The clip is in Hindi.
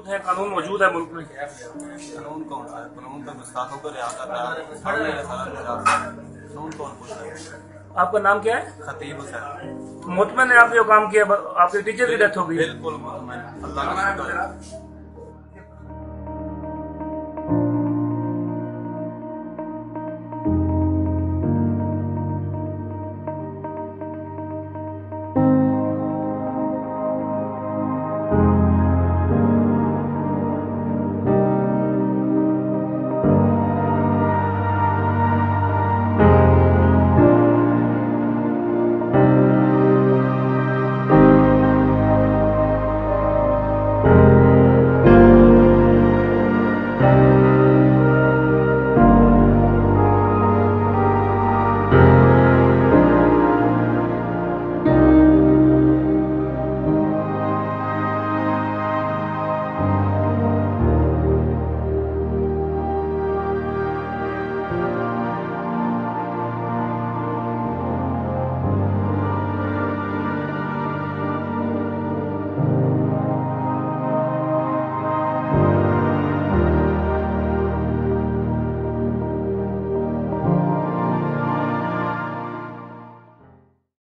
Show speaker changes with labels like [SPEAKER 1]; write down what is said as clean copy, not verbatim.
[SPEAKER 1] है, कानून मौजूद है मुल्क में।
[SPEAKER 2] कानून कौन सा है? कानून तो गुस्ताखों को रिहा कर रहा है, सामने है सारा निजाम। कानून कौन पूछ रहा है?
[SPEAKER 1] आपका नाम क्या है?
[SPEAKER 2] खतीब हुसैन।
[SPEAKER 1] मुतमईन है आप जो काम किया? आपके टीचर की डेथ हो गई?
[SPEAKER 2] बिल्कुल मुतमईन, अल्लाह का शुक्र है।